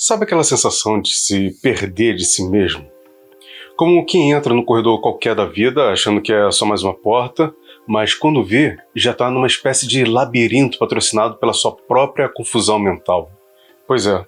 Sabe aquela sensação de se perder de si mesmo? Como quem entra no corredor qualquer da vida achando que é só mais uma porta, mas quando vê, já está numa espécie de labirinto patrocinado pela sua própria confusão mental. Pois é.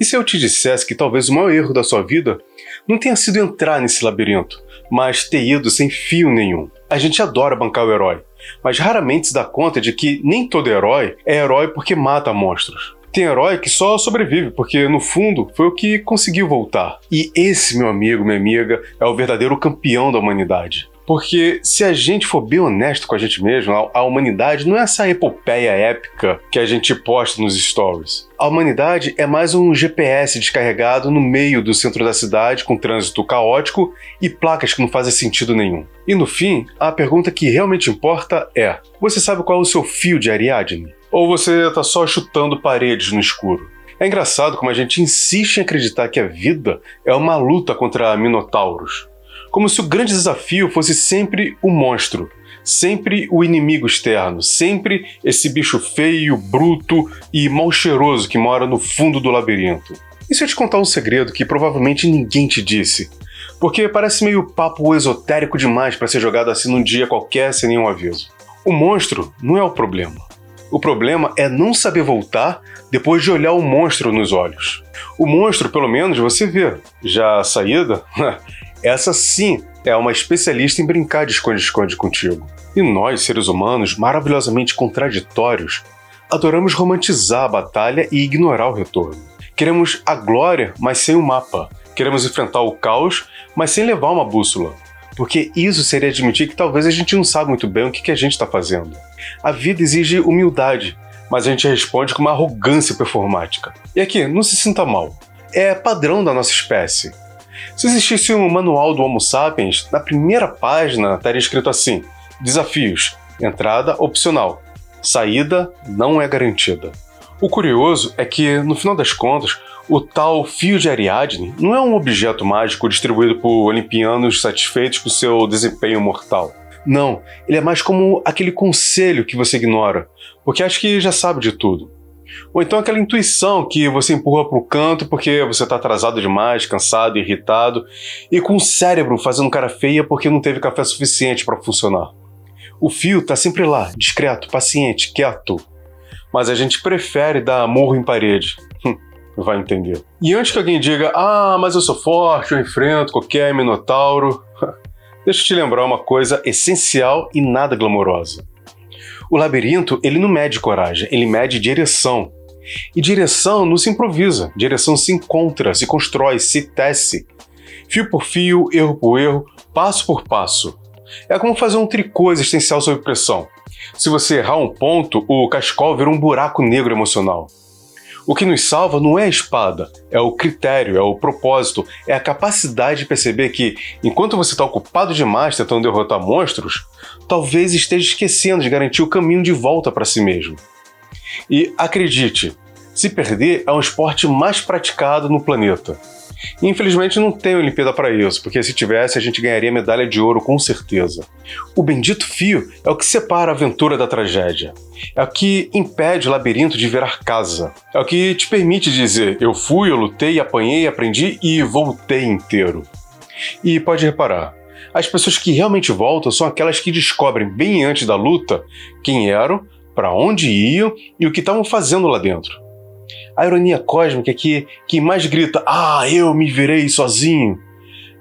E se eu te dissesse que talvez o maior erro da sua vida não tenha sido entrar nesse labirinto, mas ter ido sem fio nenhum? A gente adora bancar o herói, mas raramente se dá conta de que nem todo herói é herói porque mata monstros. Tem herói que só sobrevive porque, no fundo, foi o que conseguiu voltar. E esse, meu amigo, minha amiga, é o verdadeiro campeão da humanidade. Porque se a gente for bem honesto com a gente mesmo, a humanidade não é essa epopeia épica que a gente posta nos stories. A humanidade é mais um GPS descarregado no meio do centro da cidade com trânsito caótico e placas que não fazem sentido nenhum. E no fim, a pergunta que realmente importa é: você sabe qual é o seu fio de Ariadne? Ou você está só chutando paredes no escuro? É engraçado como a gente insiste em acreditar que a vida é uma luta contra minotauros. Como se o grande desafio fosse sempre o monstro, sempre o inimigo externo, sempre esse bicho feio, bruto e mal cheiroso que mora no fundo do labirinto. E se eu te contar um segredo que provavelmente ninguém te disse? Porque parece meio papo esotérico demais para ser jogado assim num dia qualquer sem nenhum aviso. O monstro não é o problema. O problema é não saber voltar depois de olhar o monstro nos olhos. O monstro, pelo menos, você vê. Já a saída? Essa sim é uma especialista em brincar de esconde-esconde contigo. E nós, seres humanos, maravilhosamente contraditórios, adoramos romantizar a batalha e ignorar o retorno. Queremos a glória, mas sem o mapa. Queremos enfrentar o caos, mas sem levar uma bússola. Porque isso seria admitir que talvez a gente não sabe muito bem o que a gente está fazendo. A vida exige humildade, mas a gente responde com uma arrogância performática. E aqui, não se sinta mal. É padrão da nossa espécie. Se existisse um manual do Homo sapiens, na primeira página estaria escrito assim: desafios, entrada opcional, saída não é garantida. O curioso é que, no final das contas, o tal fio de Ariadne não é um objeto mágico distribuído por olimpianos satisfeitos com seu desempenho mortal. Não, ele é mais como aquele conselho que você ignora, porque acha que já sabe de tudo. Ou então aquela intuição que você empurra para o canto porque você está atrasado demais, cansado, irritado e com o cérebro fazendo cara feia porque não teve café suficiente para funcionar. O fio está sempre lá, discreto, paciente, quieto. Mas a gente prefere dar murro em parede. Vai entender. E antes que alguém diga: ah, mas eu sou forte, eu enfrento qualquer minotauro, deixa eu te lembrar uma coisa essencial e nada glamourosa. O labirinto, ele não mede coragem, ele mede direção. E direção não se improvisa, direção se encontra, se constrói, se tece. Fio por fio, erro por erro, passo por passo. É como fazer um tricô existencial sob pressão. Se você errar um ponto, o cachecol vira um buraco negro emocional. O que nos salva não é a espada, é o critério, é o propósito, é a capacidade de perceber que, enquanto você está ocupado demais tentando derrotar monstros, talvez esteja esquecendo de garantir o caminho de volta para si mesmo. E acredite, se perder é um esporte mais praticado no planeta. E, infelizmente não tem Olimpíada para isso, porque se tivesse a gente ganharia medalha de ouro com certeza. O bendito fio é o que separa a aventura da tragédia. É o que impede o labirinto de virar casa. É o que te permite dizer: eu fui, eu lutei, apanhei, aprendi e voltei inteiro. E pode reparar, as pessoas que realmente voltam são aquelas que descobrem bem antes da luta quem eram, para onde iam e o que estavam fazendo lá dentro. A ironia cósmica é que quem mais grita: ah, eu me virei sozinho,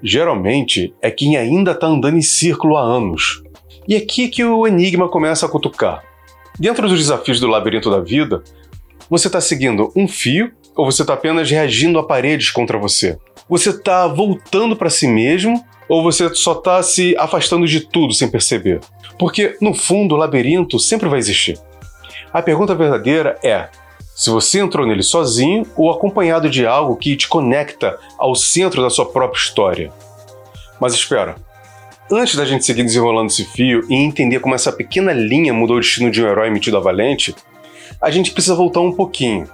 geralmente é quem ainda está andando em círculo há anos. E é aqui que o enigma começa a cutucar. Dentro dos desafios do labirinto da vida, você está seguindo um fio ou você está apenas reagindo a paredes contra você? Você está voltando para si mesmo ou você só está se afastando de tudo sem perceber? Porque, no fundo, o labirinto sempre vai existir. A pergunta verdadeira é: se você entrou nele sozinho ou acompanhado de algo que te conecta ao centro da sua própria história. Mas espera, antes da gente seguir desenrolando esse fio e entender como essa pequena linha mudou o destino de um herói metido a valente, a gente precisa voltar um pouquinho.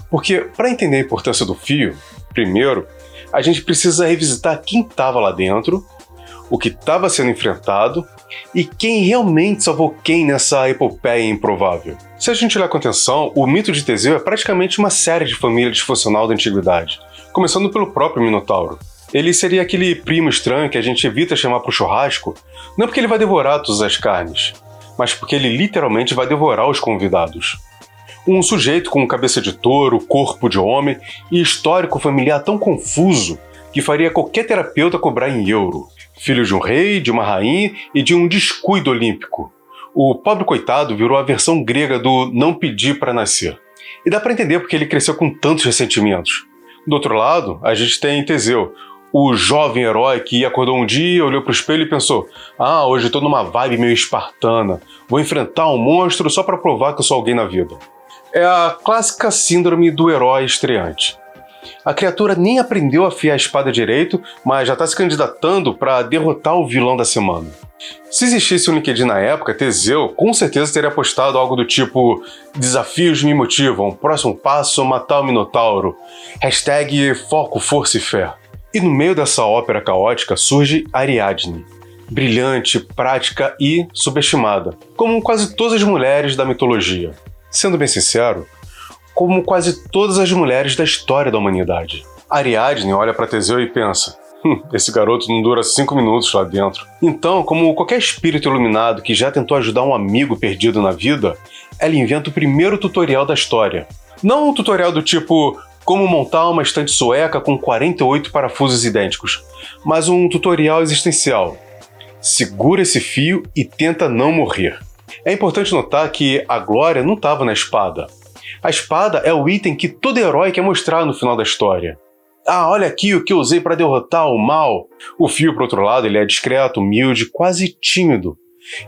Porque, para entender a importância do fio, primeiro, a gente precisa revisitar quem estava lá dentro, o que estava sendo enfrentado E quem realmente salvou quem nessa epopeia improvável? Se a gente olhar com atenção, o mito de Teseu é praticamente uma série de família disfuncional da antiguidade, começando pelo próprio Minotauro. Ele seria aquele primo estranho que a gente evita chamar para o churrasco, não porque ele vai devorar todas as carnes, mas porque ele literalmente vai devorar os convidados. Um sujeito com cabeça de touro, corpo de homem e histórico familiar tão confuso que faria qualquer terapeuta cobrar em euro. Filho de um rei, de uma rainha e de um descuido olímpico. O pobre coitado virou a versão grega do não pedir para nascer. E dá para entender porque ele cresceu com tantos ressentimentos. Do outro lado, a gente tem Teseu, o jovem herói que acordou um dia, olhou para o espelho e pensou: ah, hoje estou numa vibe meio espartana, vou enfrentar um monstro só para provar que eu sou alguém na vida. É a clássica síndrome do herói estreante. A criatura nem aprendeu a afiar a espada direito, mas já está se candidatando para derrotar o vilão da semana. Se existisse um LinkedIn na época, Teseu com certeza teria postado algo do tipo: desafios me motivam, próximo passo, matar o Minotauro, hashtag foco, força e fé. E no meio dessa ópera caótica surge Ariadne, brilhante, prática e subestimada, como quase todas as mulheres da mitologia. Sendo bem sincero, como quase todas as mulheres da história da humanidade. Ariadne olha para Teseu e pensa: esse garoto não dura 5 minutos lá dentro. Então, como qualquer espírito iluminado que já tentou ajudar um amigo perdido na vida, ela inventa o primeiro tutorial da história. Não um tutorial do tipo como montar uma estante sueca com 48 parafusos idênticos, mas um tutorial existencial. Segura esse fio e tenta não morrer. É importante notar que a glória não estava na espada. A espada é o item que todo herói quer mostrar no final da história. Ah, olha aqui o que eu usei para derrotar o mal. O fio, por outro lado, ele é discreto, humilde, quase tímido.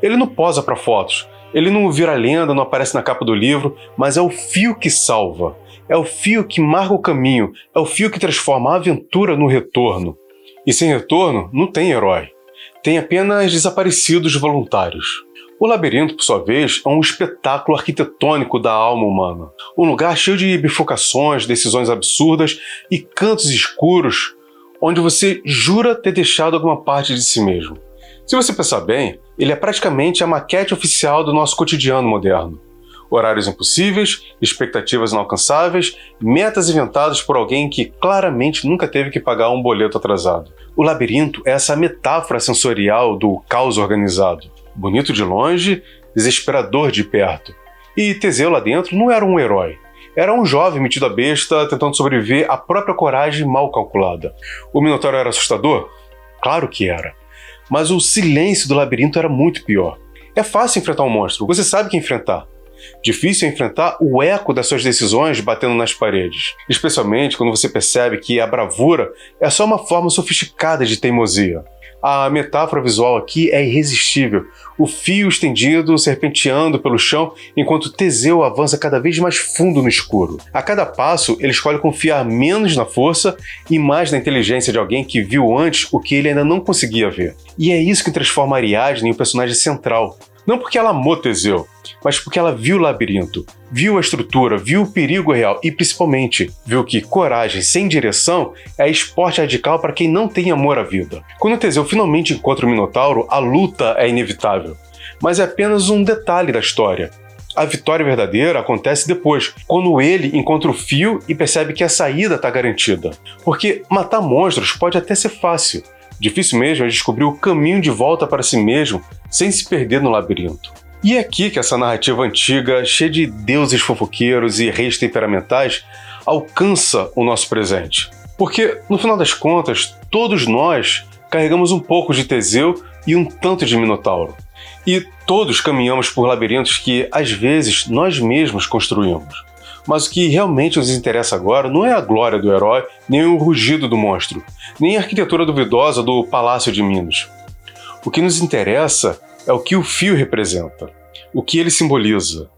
Ele não posa para fotos, ele não vira lenda, não aparece na capa do livro, mas é o fio que salva. É o fio que marca o caminho, é o fio que transforma a aventura no retorno. E sem retorno, não tem herói. Tem apenas desaparecidos voluntários. O labirinto, por sua vez, é um espetáculo arquitetônico da alma humana. Um lugar cheio de bifurcações, decisões absurdas e cantos escuros, onde você jura ter deixado alguma parte de si mesmo. Se você pensar bem, ele é praticamente a maquete oficial do nosso cotidiano moderno. Horários impossíveis, expectativas inalcançáveis, metas inventadas por alguém que claramente nunca teve que pagar um boleto atrasado. O labirinto é essa metáfora sensorial do caos organizado. Bonito de longe, desesperador de perto. E Teseu lá dentro não era um herói. Era um jovem metido a besta tentando sobreviver à própria coragem mal calculada. O Minotauro era assustador? Claro que era. Mas o silêncio do labirinto era muito pior. É fácil enfrentar um monstro, você sabe que enfrentar. Difícil é enfrentar o eco das suas decisões batendo nas paredes, especialmente quando você percebe que a bravura é só uma forma sofisticada de teimosia. A metáfora visual aqui é irresistível, o fio estendido serpenteando pelo chão enquanto Teseu avança cada vez mais fundo no escuro. A cada passo, ele escolhe confiar menos na força e mais na inteligência de alguém que viu antes o que ele ainda não conseguia ver. E é isso que transforma Ariadne em um personagem central. Não porque ela amou Teseu, mas porque ela viu o labirinto, viu a estrutura, viu o perigo real e, principalmente, viu que coragem sem direção é esporte radical para quem não tem amor à vida. Quando Teseu finalmente encontra o Minotauro, a luta é inevitável, mas é apenas um detalhe da história. A vitória verdadeira acontece depois, quando ele encontra o fio e percebe que a saída está garantida. Porque matar monstros pode até ser fácil. Difícil mesmo é descobrir o caminho de volta para si mesmo sem se perder no labirinto. E é aqui que essa narrativa antiga, cheia de deuses fofoqueiros e reis temperamentais, alcança o nosso presente. Porque, no final das contas, todos nós carregamos um pouco de Teseu e um tanto de Minotauro. E todos caminhamos por labirintos que, às vezes, nós mesmos construímos. Mas o que realmente nos interessa agora não é a glória do herói, nem o rugido do monstro, nem a arquitetura duvidosa do Palácio de Minos. O que nos interessa é o que o fio representa, o que ele simboliza,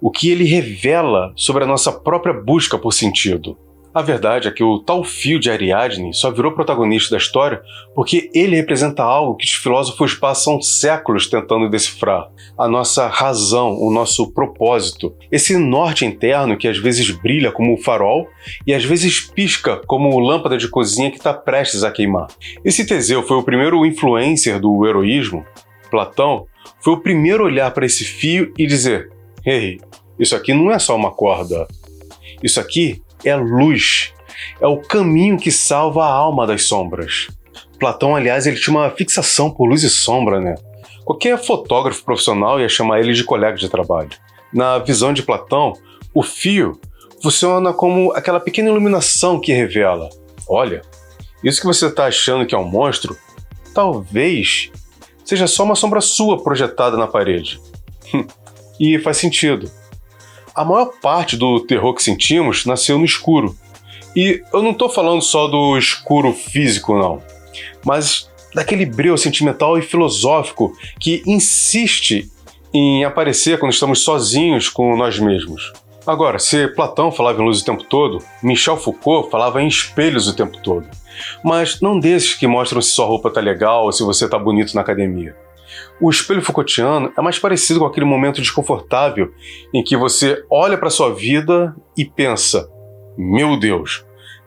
o que ele revela sobre a nossa própria busca por sentido. A verdade é que o tal fio de Ariadne só virou protagonista da história porque ele representa algo que os filósofos passam séculos tentando decifrar. A nossa razão, o nosso propósito. Esse norte interno que às vezes brilha como um farol e às vezes pisca como lâmpada de cozinha que está prestes a queimar. E se Teseu foi o primeiro influencer do heroísmo, Platão foi o primeiro a olhar para esse fio e dizer: "Ei, isso aqui não é só uma corda. Isso aqui é luz. É o caminho que salva a alma das sombras." Platão, aliás, ele tinha uma fixação por luz e sombra, né? Qualquer fotógrafo profissional ia chamar ele de colega de trabalho. Na visão de Platão, o fio funciona como aquela pequena iluminação que revela: olha, isso que você está achando que é um monstro, talvez seja só uma sombra sua projetada na parede. E faz sentido. A maior parte do terror que sentimos nasceu no escuro. E eu não estou falando só do escuro físico, não, mas daquele breu sentimental e filosófico que insiste em aparecer quando estamos sozinhos com nós mesmos. Agora, se Platão falava em luz o tempo todo, Michel Foucault falava em espelhos o tempo todo. Mas não desses que mostram se sua roupa está legal ou se você está bonito na academia. O espelho Foucaultiano é mais parecido com aquele momento desconfortável em que você olha para sua vida e pensa: meu Deus,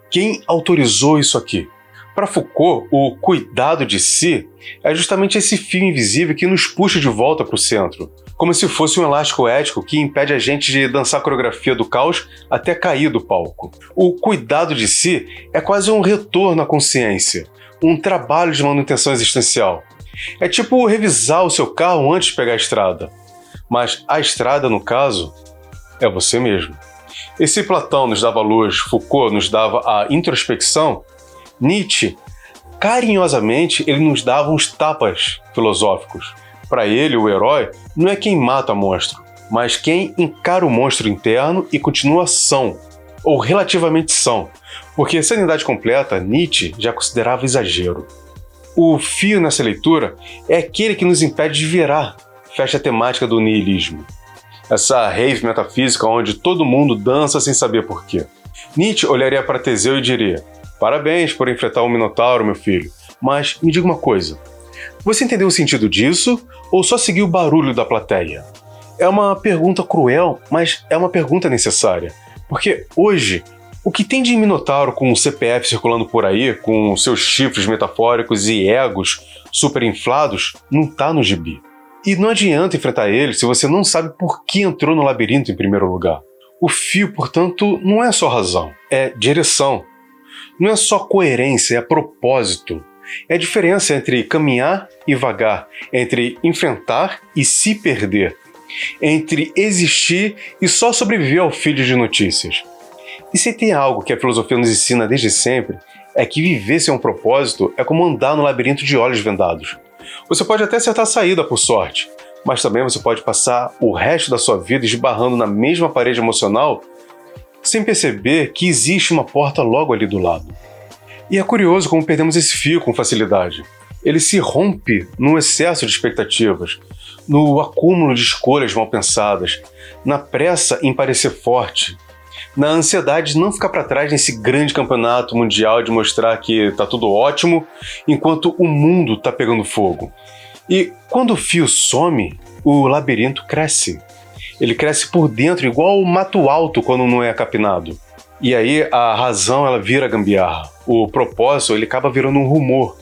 quem autorizou isso aqui? Para Foucault, o cuidado de si é justamente esse fio invisível que nos puxa de volta para o centro, como se fosse um elástico ético que impede a gente de dançar a coreografia do caos até cair do palco. O cuidado de si é quase um retorno à consciência, um trabalho de manutenção existencial. É tipo revisar o seu carro antes de pegar a estrada. Mas a estrada, no caso, é você mesmo. E se Platão nos dava luz, Foucault nos dava a introspecção, Nietzsche, carinhosamente, ele nos dava uns tapas filosóficos. Para ele, o herói não é quem mata monstro, mas quem encara o monstro interno e continua são, ou relativamente são, porque sanidade completa, Nietzsche já considerava exagero. O fio nessa leitura é aquele que nos impede de virar, fecha a temática do niilismo. Essa rave metafísica onde todo mundo dança sem saber porquê. Nietzsche olharia para Teseu e diria: parabéns por enfrentar um minotauro, meu filho, mas me diga uma coisa, você entendeu o sentido disso ou só seguiu o barulho da plateia? É uma pergunta cruel, mas é uma pergunta necessária, porque hoje o que tem de minotauro com o CPF circulando por aí, com seus chifres metafóricos e egos superinflados, não tá no gibi. E não adianta enfrentar ele se você não sabe por que entrou no labirinto em primeiro lugar. O fio, portanto, não é só razão, é direção. Não é só coerência, é propósito. É a diferença entre caminhar e vagar, entre enfrentar e se perder, entre existir e só sobreviver ao feed de notícias. E se tem algo que a filosofia nos ensina desde sempre, é que viver sem um propósito é como andar no labirinto de olhos vendados. Você pode até acertar a saída por sorte, mas também você pode passar o resto da sua vida esbarrando na mesma parede emocional sem perceber que existe uma porta logo ali do lado. E é curioso como perdemos esse fio com facilidade. Ele se rompe no excesso de expectativas, no acúmulo de escolhas mal pensadas, na pressa em parecer forte, na ansiedade de não ficar para trás nesse grande campeonato mundial de mostrar que tá tudo ótimo, enquanto o mundo tá pegando fogo. E quando o fio some, o labirinto cresce. Ele cresce por dentro igual o mato alto quando não é capinado. E aí a razão ela vira gambiarra. O propósito ele acaba virando um rumor.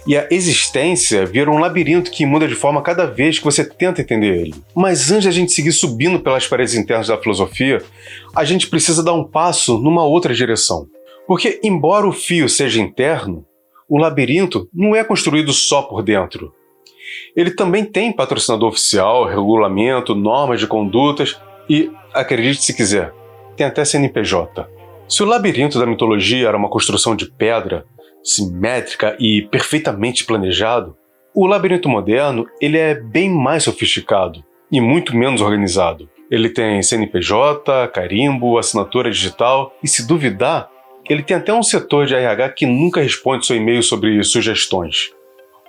E a existência vira um labirinto que muda de forma cada vez que você tenta entender ele. Mas antes de a gente seguir subindo pelas paredes internas da filosofia, a gente precisa dar um passo numa outra direção. Porque embora o fio seja interno, o labirinto não é construído só por dentro. Ele também tem patrocinador oficial, regulamento, normas de condutas e, acredite se quiser, tem até CNPJ. Se o labirinto da mitologia era uma construção de pedra, simétrica e perfeitamente planejado, o labirinto moderno ele é bem mais sofisticado e muito menos organizado. Ele tem CNPJ, carimbo, assinatura digital e, se duvidar, ele tem até um setor de RH que nunca responde seu e-mail sobre sugestões.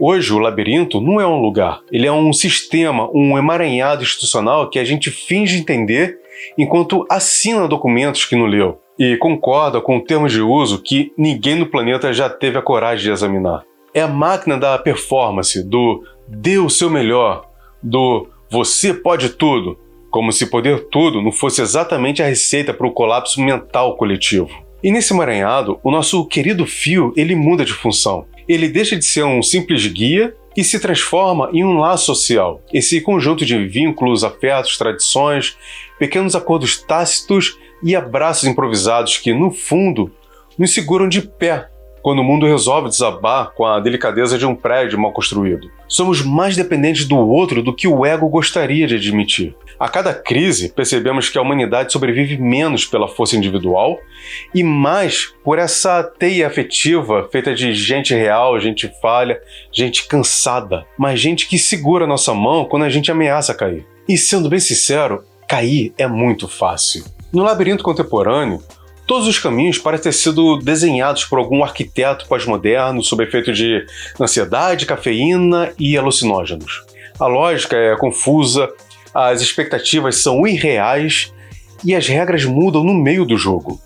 Hoje, o labirinto não é um lugar, ele é um sistema, um emaranhado institucional que a gente finge entender enquanto assina documentos que não leu e concorda com termos de uso que ninguém no planeta já teve a coragem de examinar. É a máquina da performance, do dê o seu melhor, do você pode tudo, como se poder tudo não fosse exatamente a receita para o colapso mental coletivo. E nesse emaranhado, o nosso querido fio ele muda de função. Ele deixa de ser um simples guia e se transforma em um laço social. Esse conjunto de vínculos, afetos, tradições, pequenos acordos tácitos e abraços improvisados que, no fundo, nos seguram de pé quando o mundo resolve desabar com a delicadeza de um prédio mal construído. Somos mais dependentes do outro do que o ego gostaria de admitir. A cada crise, percebemos que a humanidade sobrevive menos pela força individual e mais por essa teia afetiva feita de gente real, gente falha, gente cansada, mas gente que segura nossa mão quando a gente ameaça cair. E sendo bem sincero, cair é muito fácil. No labirinto contemporâneo, todos os caminhos parecem ter sido desenhados por algum arquiteto pós-moderno sob efeito de ansiedade, cafeína e alucinógenos. A lógica é confusa, as expectativas são irreais e as regras mudam no meio do jogo.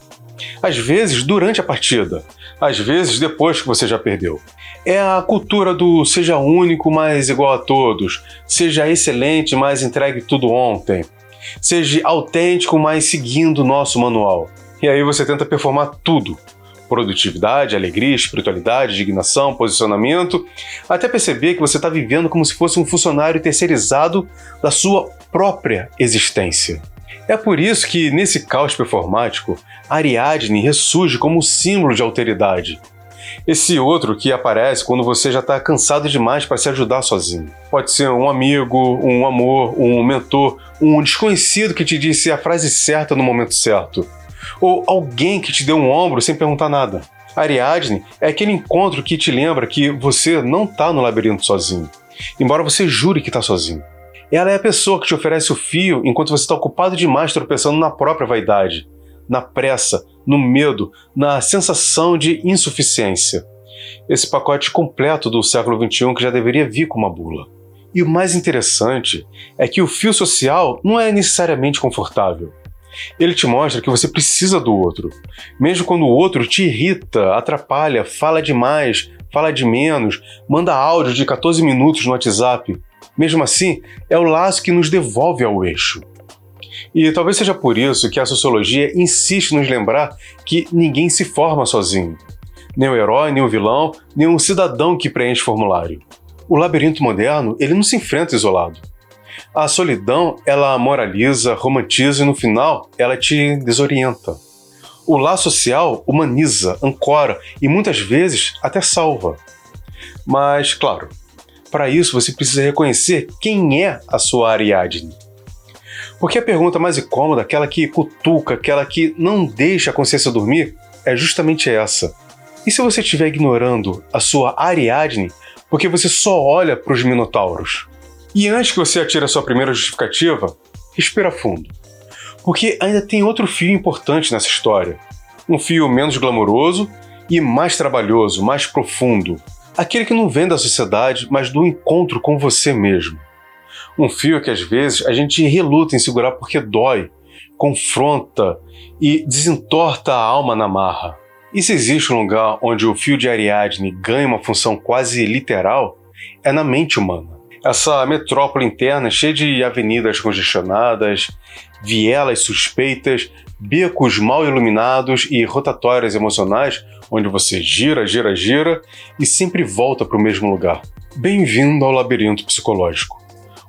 Às vezes durante a partida, às vezes depois que você já perdeu. É a cultura do seja único, mas igual a todos, seja excelente, mas entregue tudo ontem, seja autêntico, mas seguindo o nosso manual. E aí você tenta performar tudo. Produtividade, alegria, espiritualidade, dignação, posicionamento, até perceber que você está vivendo como se fosse um funcionário terceirizado da sua própria existência. É por isso que, nesse caos performático, Ariadne ressurge como símbolo de alteridade. Esse outro que aparece quando você já está cansado demais para se ajudar sozinho. Pode ser um amigo, um amor, um mentor, um desconhecido que te disse a frase certa no momento certo. Ou alguém que te deu um ombro sem perguntar nada. Ariadne é aquele encontro que te lembra que você não está no labirinto sozinho, embora você jure que está sozinho. Ela é a pessoa que te oferece o fio enquanto você está ocupado demais tropeçando na própria vaidade, na pressa, no medo, na sensação de insuficiência. Esse pacote completo do século XXI que já deveria vir com uma bula. E o mais interessante é que o fio social não é necessariamente confortável. Ele te mostra que você precisa do outro, mesmo quando o outro te irrita, atrapalha, fala demais, fala de menos, manda áudio de 14 minutos no WhatsApp. Mesmo assim, é o laço que nos devolve ao eixo. E talvez seja por isso que a sociologia insiste em nos lembrar que ninguém se forma sozinho. Nem o herói, nem o vilão, nem um cidadão que preenche formulário. O labirinto moderno, ele não se enfrenta isolado. A solidão, ela moraliza, romantiza e no final, ela te desorienta. O laço social humaniza, ancora e muitas vezes até salva. Mas, claro, para isso você precisa reconhecer quem é a sua Ariadne. Porque a pergunta mais incômoda, aquela que cutuca, aquela que não deixa a consciência dormir, é justamente essa. E se você estiver ignorando a sua Ariadne porque você só olha para os minotauros? E antes que você atire a sua primeira justificativa, respira fundo. Porque ainda tem outro fio importante nessa história. Um fio menos glamouroso e mais trabalhoso, mais profundo. Aquele que não vem da sociedade, mas do encontro com você mesmo. Um fio que às vezes a gente reluta em segurar porque dói, confronta e desentorta a alma na marra. E se existe um lugar onde o fio de Ariadne ganha uma função quase literal, é na mente humana. Essa metrópole interna cheia de avenidas congestionadas, vielas suspeitas, becos mal iluminados e rotatórias emocionais onde você gira, gira, gira e sempre volta para o mesmo lugar. Bem-vindo ao labirinto psicológico,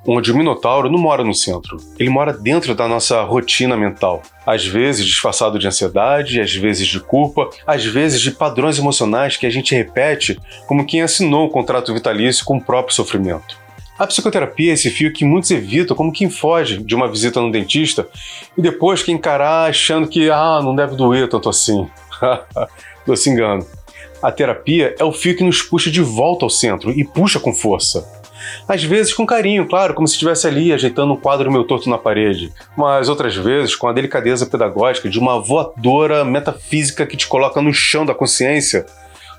onde o Minotauro não mora no centro, ele mora dentro da nossa rotina mental, às vezes disfarçado de ansiedade, às vezes de culpa, às vezes de padrões emocionais que a gente repete como quem assinou o contrato vitalício com o próprio sofrimento. A psicoterapia é esse fio que muitos evitam como quem foge de uma visita no dentista e depois quer encarar achando que não deve doer tanto assim. Doce engano. A terapia é o fio que nos puxa de volta ao centro e puxa com força. Às vezes com carinho, claro, como se estivesse ali ajeitando um quadro meio torto na parede, mas outras vezes com a delicadeza pedagógica de uma voadora metafísica que te coloca no chão da consciência,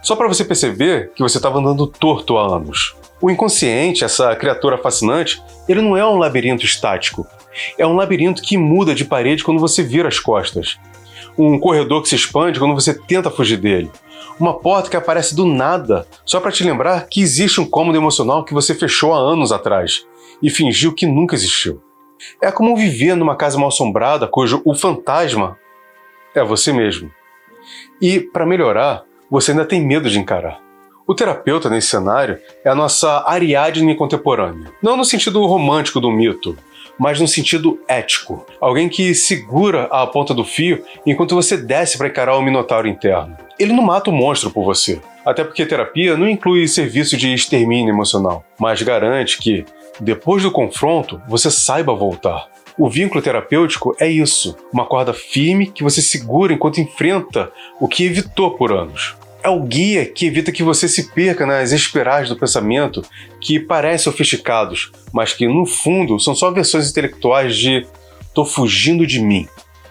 só para você perceber que você estava andando torto há anos. O inconsciente, essa criatura fascinante, ele não é um labirinto estático. É um labirinto que muda de parede quando você vira as costas. Um corredor que se expande quando você tenta fugir dele. Uma porta que aparece do nada, só para te lembrar que existe um cômodo emocional que você fechou há anos atrás e fingiu que nunca existiu. É como viver numa casa mal-assombrada cujo o fantasma é você mesmo. E, para melhorar, você ainda tem medo de encarar. O terapeuta, nesse cenário, é a nossa Ariadne contemporânea. Não no sentido romântico do mito, mas no sentido ético. Alguém que segura a ponta do fio enquanto você desce para encarar o minotauro interno. Ele não mata o monstro por você, até porque terapia não inclui serviço de extermínio emocional, mas garante que, depois do confronto, você saiba voltar. O vínculo terapêutico é isso, uma corda firme que você segura enquanto enfrenta o que evitou por anos. É o guia que evita que você se perca nas espirais do pensamento que parecem sofisticados, mas que, no fundo, são só versões intelectuais de "tô fugindo de mim".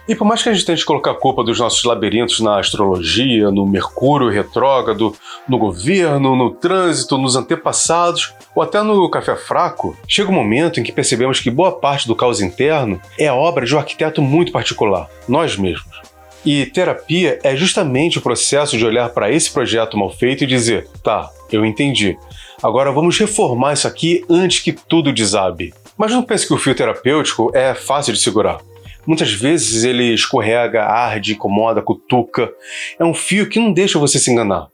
E por mais que a gente tente colocar a culpa dos nossos labirintos na astrologia, no Mercúrio retrógrado, no governo, no trânsito, nos antepassados, ou até no café fraco, chega um momento em que percebemos que boa parte do caos interno é obra de um arquiteto muito particular, nós mesmos. E terapia é justamente o processo de olhar para esse projeto mal feito e dizer: tá, eu entendi. Agora vamos reformar isso aqui antes que tudo desabe. Mas não pense que o fio terapêutico é fácil de segurar. Muitas vezes ele escorrega, arde, incomoda, cutuca. É um fio que não deixa você se enganar.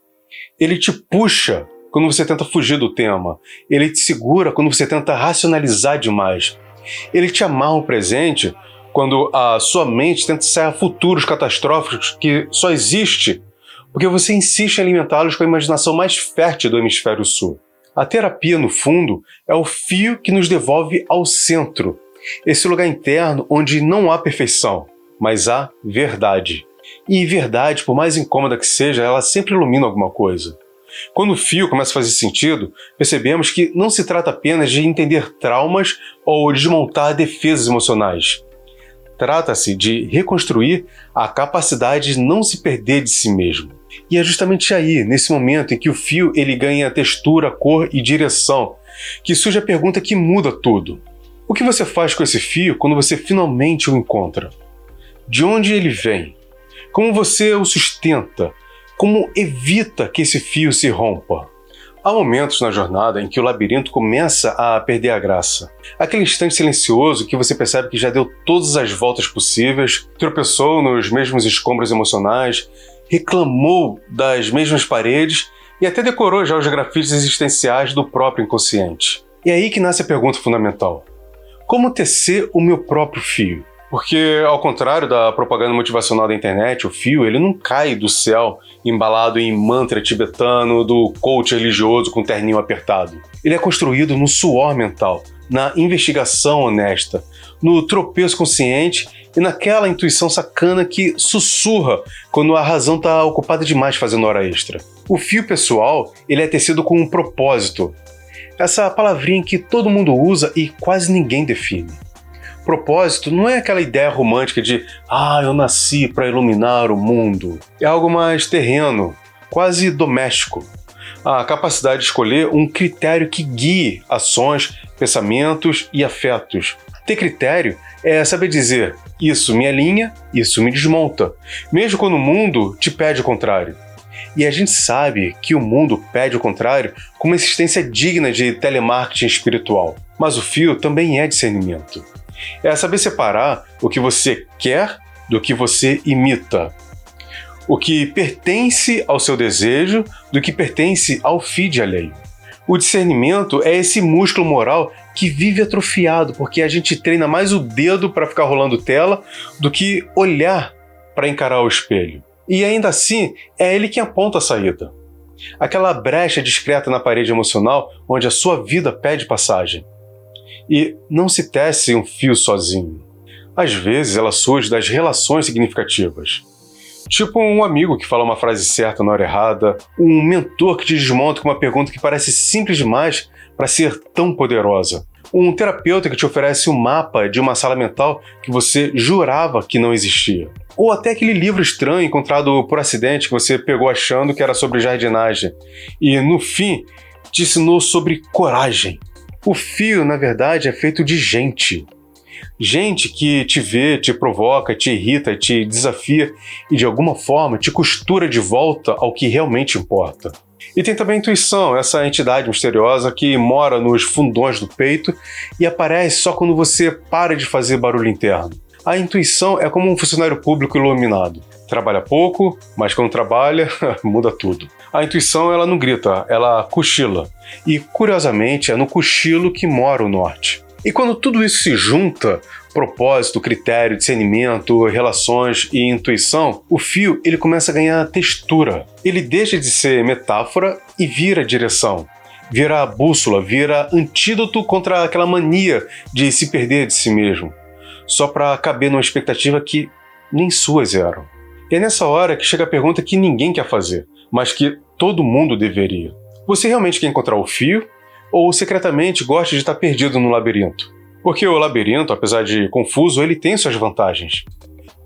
Ele te puxa quando você tenta fugir do tema. Ele te segura quando você tenta racionalizar demais. Ele te amarra ao presente quando a sua mente tenta ensaiar futuros catastróficos que só existe porque você insiste em alimentá-los com a imaginação mais fértil do hemisfério sul. A terapia, no fundo, é o fio que nos devolve ao centro. Esse lugar interno onde não há perfeição, mas há verdade. E verdade, por mais incômoda que seja, ela sempre ilumina alguma coisa. Quando o fio começa a fazer sentido, percebemos que não se trata apenas de entender traumas ou desmontar defesas emocionais. Trata-se de reconstruir a capacidade de não se perder de si mesmo. E é justamente aí, nesse momento em que o fio ele ganha textura, cor e direção, que surge a pergunta que muda tudo. O que você faz com esse fio quando você finalmente o encontra? De onde ele vem? Como você o sustenta? Como evita que esse fio se rompa? Há momentos na jornada em que o labirinto começa a perder a graça. Aquele instante silencioso que você percebe que já deu todas as voltas possíveis, tropeçou nos mesmos escombros emocionais, reclamou das mesmas paredes e até decorou já os grafites existenciais do próprio inconsciente. E é aí que nasce a pergunta fundamental. Como tecer o meu próprio fio? Porque, ao contrário da propaganda motivacional da internet, o fio ele não cai do céu embalado em mantra tibetano do coach religioso com terninho apertado. Ele é construído no suor mental, na investigação honesta, no tropeço consciente e naquela intuição sacana que sussurra quando a razão está ocupada demais fazendo hora extra. O fio pessoal ele é tecido com um propósito. Essa palavrinha que todo mundo usa e quase ninguém define. Propósito não é aquela ideia romântica de eu nasci para iluminar o mundo. É algo mais terreno, quase doméstico. A capacidade de escolher um critério que guie ações, pensamentos e afetos. Ter critério é saber dizer, isso me alinha, isso me desmonta, mesmo quando o mundo te pede o contrário. E a gente sabe que o mundo pede o contrário com uma existência digna de telemarketing espiritual. Mas o fio também é discernimento. É saber separar o que você quer do que você imita. O que pertence ao seu desejo do que pertence ao feed alheio. O discernimento é esse músculo moral que vive atrofiado, porque a gente treina mais o dedo para ficar rolando tela do que olhar para encarar o espelho. E ainda assim, é ele que aponta a saída. Aquela brecha discreta na parede emocional onde a sua vida pede passagem. E não se tece um fio sozinho. Às vezes ela surge das relações significativas. Tipo um amigo que fala uma frase certa na hora errada, um mentor que te desmonta com uma pergunta que parece simples demais para ser tão poderosa. Um terapeuta que te oferece um mapa de uma sala mental que você jurava que não existia. Ou até aquele livro estranho encontrado por acidente que você pegou achando que era sobre jardinagem. E, no fim, te ensinou sobre coragem. O fio, na verdade, é feito de gente. Gente que te vê, te provoca, te irrita, te desafia e, de alguma forma, te costura de volta ao que realmente importa. E tem também a intuição, essa entidade misteriosa que mora nos fundões do peito e aparece só quando você para de fazer barulho interno. A intuição é como um funcionário público iluminado. trabalha pouco, mas quando trabalha, muda tudo. A intuição, ela não grita, ela cochila. E, curiosamente, é no cochilo que mora o norte. E quando tudo isso se junta, propósito, critério, discernimento, relações e intuição, o fio ele começa a ganhar textura. Ele deixa de ser metáfora e vira direção. Vira bússola, vira antídoto contra aquela mania de se perder de si mesmo, só para caber numa expectativa que nem suas eram. E é nessa hora que chega a pergunta que ninguém quer fazer, mas que todo mundo deveria. Você realmente quer encontrar o fio? Ou secretamente gosta de estar perdido no labirinto? Porque o labirinto, apesar de confuso, ele tem suas vantagens.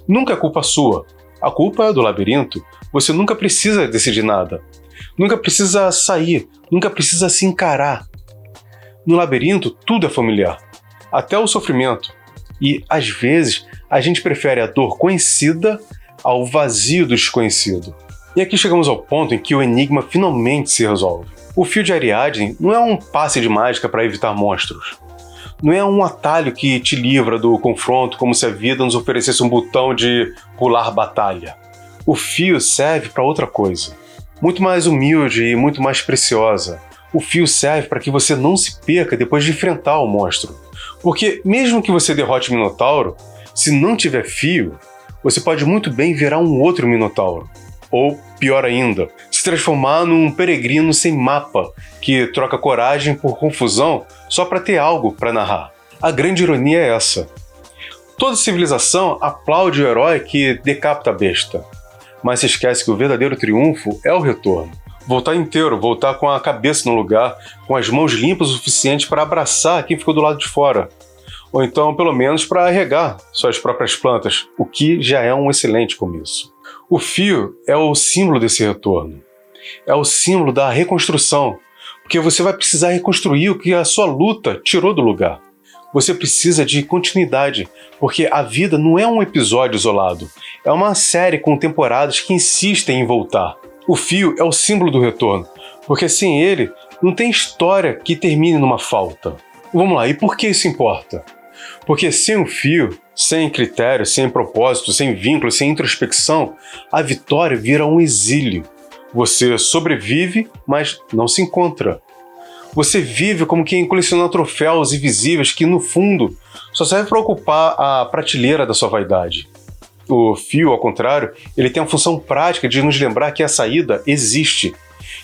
Nunca é culpa sua. A culpa é do labirinto. Você nunca precisa decidir nada. Nunca precisa sair. Nunca precisa se encarar. No labirinto, tudo é familiar. Até o sofrimento. E, às vezes, a gente prefere a dor conhecida ao vazio do desconhecido. E aqui chegamos ao ponto em que o enigma finalmente se resolve. O fio de Ariadne não é um passe de mágica para evitar monstros. Não é um atalho que te livra do confronto como se a vida nos oferecesse um botão de pular batalha. O fio serve para outra coisa, muito mais humilde e muito mais preciosa. O fio serve para que você não se perca depois de enfrentar o monstro. Porque mesmo que você derrote o Minotauro, se não tiver fio, você pode muito bem virar um outro Minotauro. Ou, pior ainda, se transformar num peregrino sem mapa, que troca coragem por confusão só para ter algo para narrar. A grande ironia é essa. Toda civilização aplaude o herói que decapita a besta, mas se esquece que o verdadeiro triunfo é o retorno. Voltar inteiro, voltar com a cabeça no lugar, com as mãos limpas o suficiente para abraçar quem ficou do lado de fora. Ou então, pelo menos, para regar suas próprias plantas, o que já é um excelente começo. O fio é o símbolo desse retorno. É o símbolo da reconstrução, porque você vai precisar reconstruir o que a sua luta tirou do lugar. Você precisa de continuidade, porque a vida não é um episódio isolado. É uma série com temporadas que insistem em voltar. O fio é o símbolo do retorno, porque sem ele não tem história que termine numa falta. Vamos lá, e por que isso importa? Porque sem o fio, sem critério, sem propósito, sem vínculo, sem introspecção, a vitória vira um exílio. Você sobrevive, mas não se encontra. Você vive como quem coleciona troféus invisíveis que, no fundo, só serve para ocupar a prateleira da sua vaidade. O fio, ao contrário, ele tem a função prática de nos lembrar que a saída existe.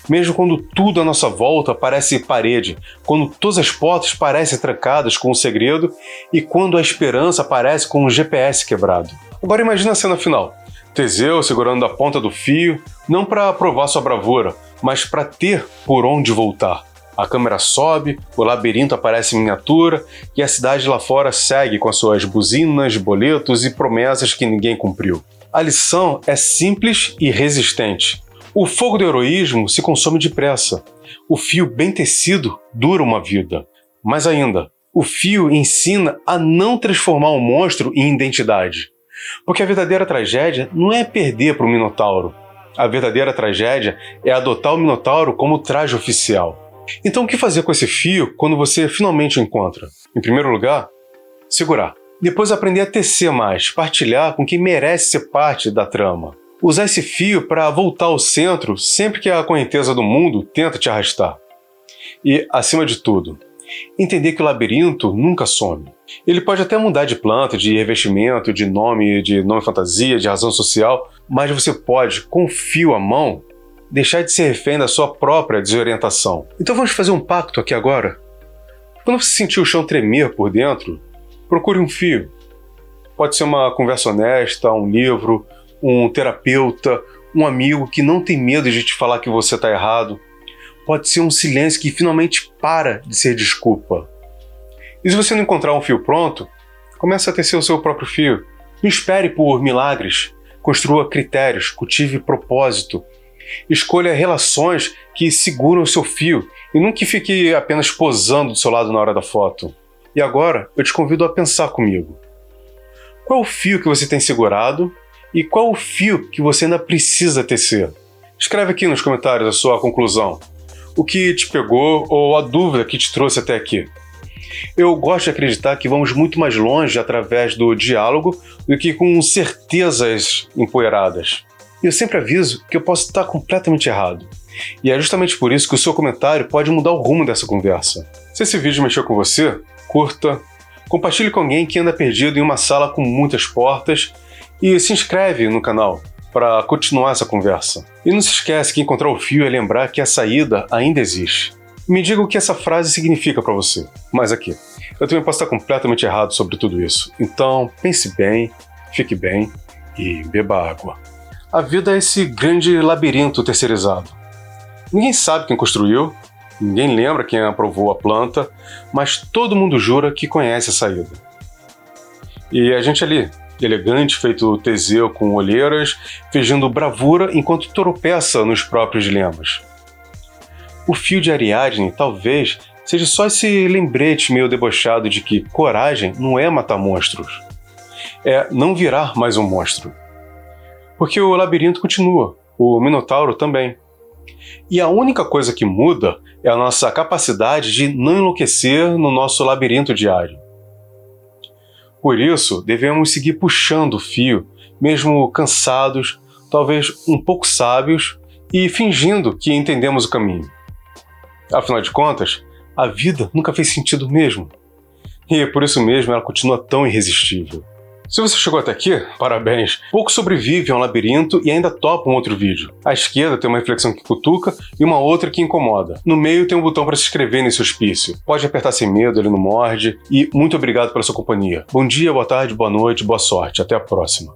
Mesmo quando tudo à nossa volta parece parede, quando todas as portas parecem trancadas com um segredo e quando a esperança aparece com um GPS quebrado. Agora imagina a cena final. Teseu segurando a ponta do fio, não para provar sua bravura, mas para ter por onde voltar. A câmera sobe, o labirinto aparece em miniatura e a cidade lá fora segue com as suas buzinas, boletos e promessas que ninguém cumpriu. A lição é simples e resistente. O fogo do heroísmo se consome depressa. O fio bem tecido dura uma vida. Mais ainda, o fio ensina a não transformar o monstro em identidade. Porque a verdadeira tragédia não é perder para o Minotauro. A verdadeira tragédia é adotar o Minotauro como traje oficial. Então o que fazer com esse fio quando você finalmente o encontra? Em primeiro lugar, segurar. Depois aprender a tecer mais, partilhar com quem merece ser parte da trama. Usar esse fio para voltar ao centro sempre que a correnteza do mundo tenta te arrastar. E, acima de tudo, entender que o labirinto nunca some. Ele pode até mudar de planta, de revestimento, de nome fantasia, de razão social, mas você pode, com o fio à mão, deixar de ser refém da sua própria desorientação. Então vamos fazer um pacto aqui agora? Quando você sentir o chão tremer por dentro, procure um fio. Pode ser uma conversa honesta, um livro, um terapeuta, um amigo que não tem medo de te falar que você está errado. Pode ser um silêncio que finalmente para de ser desculpa. E se você não encontrar um fio pronto, comece a tecer o seu próprio fio. Não espere por milagres. Construa critérios, cultive propósito. Escolha relações que seguram o seu fio e não que fique apenas posando do seu lado na hora da foto. E agora eu te convido a pensar comigo. Qual é o fio que você tem segurado e qual é o fio que você ainda precisa tecer? Escreve aqui nos comentários a sua conclusão. O que te pegou ou a dúvida que te trouxe até aqui. Eu gosto de acreditar que vamos muito mais longe através do diálogo do que com certezas empoeiradas. E eu sempre aviso que eu posso estar completamente errado. E é justamente por isso que o seu comentário pode mudar o rumo dessa conversa. Se esse vídeo mexeu com você, curta, compartilhe com alguém que anda perdido em uma sala com muitas portas e se inscreve no canal para continuar essa conversa. E não se esquece que encontrar o fio é lembrar que a saída ainda existe. Me diga o que essa frase significa para você. Mas aqui, eu também posso estar completamente errado sobre tudo isso. Então, pense bem, fique bem e beba água. A vida é esse grande labirinto terceirizado. Ninguém sabe quem construiu, ninguém lembra quem aprovou a planta, mas todo mundo jura que conhece a saída. E a gente ali, elegante, feito Teseu com olheiras, fingindo bravura enquanto tropeça nos próprios dilemas. O fio de Ariadne talvez seja só esse lembrete meio debochado de que coragem não é matar monstros, é não virar mais um monstro. Porque o labirinto continua, o Minotauro também. E a única coisa que muda é a nossa capacidade de não enlouquecer no nosso labirinto diário. Por isso, devemos seguir puxando o fio, mesmo cansados, talvez um pouco sábios, e fingindo que entendemos o caminho. Afinal de contas, a vida nunca fez sentido mesmo. E por isso mesmo ela continua tão irresistível. Se você chegou até aqui, parabéns! Pouco sobrevive a um labirinto e ainda topa um outro vídeo. À esquerda tem uma reflexão que cutuca e uma outra que incomoda. No meio tem um botão para se inscrever nesse hospício. Pode apertar sem medo, ele não morde. E muito obrigado pela sua companhia. Bom dia, boa tarde, boa noite, boa sorte. Até a próxima.